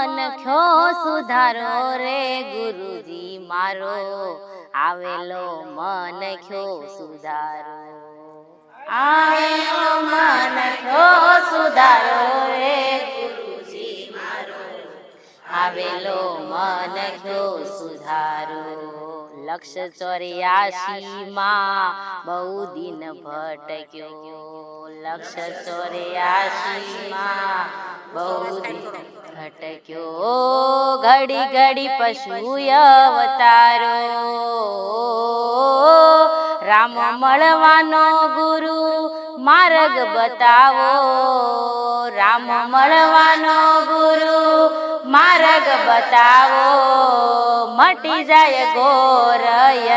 મન ખ્યો સુધારો રે ગુરુજી મારો આવેલો મન ખ્યો સુધારો આવેલો મન ખ્યો સુધારો રે ગુરુજી મારો આવેલો મન ખ્યો સુધારો લક્ષ 84 માં બહુ દિન ભટક્યો લક્ષ 84 માં બહુ દિન ભટક્યો ઘડી ઘડી પશુ અવતારો રામ મળવાનો ગુરુ માર્ગ બતાવો રામ મળવાનો ગુરુ માર્ગ બતાવો મટી જાય ઘોર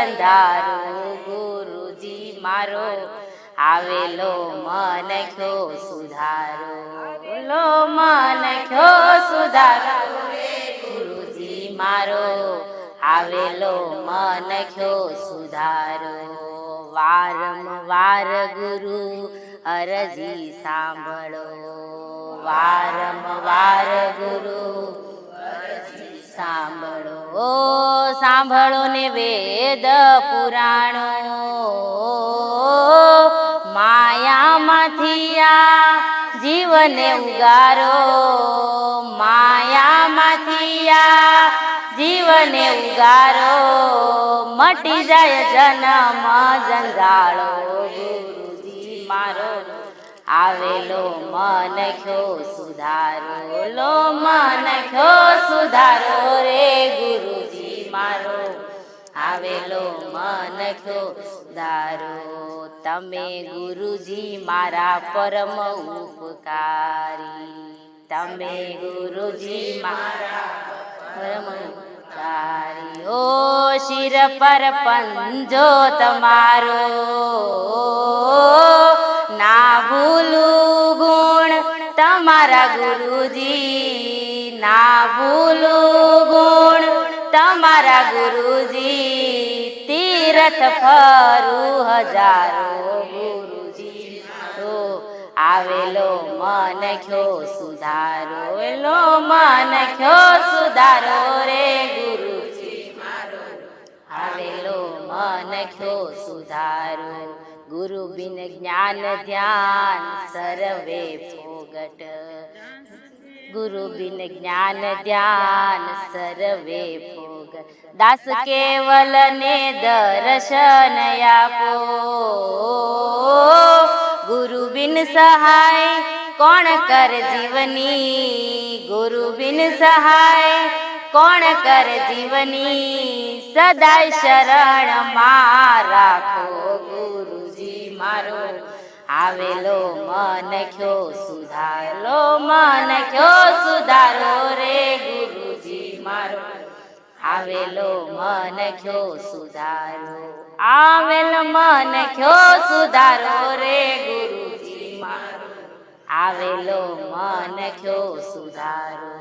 અંધારો ગુરુજી મારો આવેલો મન ખ્યો સુધારો લો મન ખ્યો સુધારો ગુરુજી મારો આવેલો મન ખ્યો સુધારો વારંવાર ગુરુ અરજી સાંભળો વારંવાર ગુરુ અરજી સાંભળો સાંભળો ને વેદ પુરાણો માયામાંથી આ જીવને ઉગારો માયામાંથી આ જીવને ઉગારો મટી જાય જન્મ જંજાળો ગુરુજી મારો આવેલો મન ખ્યો સુધારો લો મન ખ્યો સુધારો રે ગુરુજી મારો આવેલો મન ખ્યો સુધારો તમે ગુરુજી મારા પરમ ઉપકારી તમે ગુરુજી મારા પરમ ઉપકારી ઓ શિર પર પંજો તમારો ના ભૂલું ગુણ તમારા ગુરુજી ના ભૂલું ગુણ તમારા ગુરુજી તીર્થ ફરું હજારો ગુરુજી તો આવેલો મન ખ્યો સુધારો એલો મન ખ્યો સુધારો રે ગુરુજી મારો આવેલો મન ખ્યો સુધારો ગુરુ બિન જ્ઞાન ધ્યાન સર્વે ફોગટ ગુરુ બિન જ્ઞાન ધ્યાન સર્વે ફોગટ દાસ કેવલ ને દર્શન આપો ગુરુ બિન સહાય કોણ કર જીવની ગુરુ બિન સહાય કોણ કર જીવની સદાય શરણ માં રાખો ગુરુજી મારો આવેલો મન ખ્યો સુધારો મન ખ્યો સુધારો રે ગુરુજી મારો આવેલો મન ખ્યો સુધારો આવેલો મન ખ્યો સુધારો રે ગુરુજી મારો આવેલો મન ખ્યો સુધારો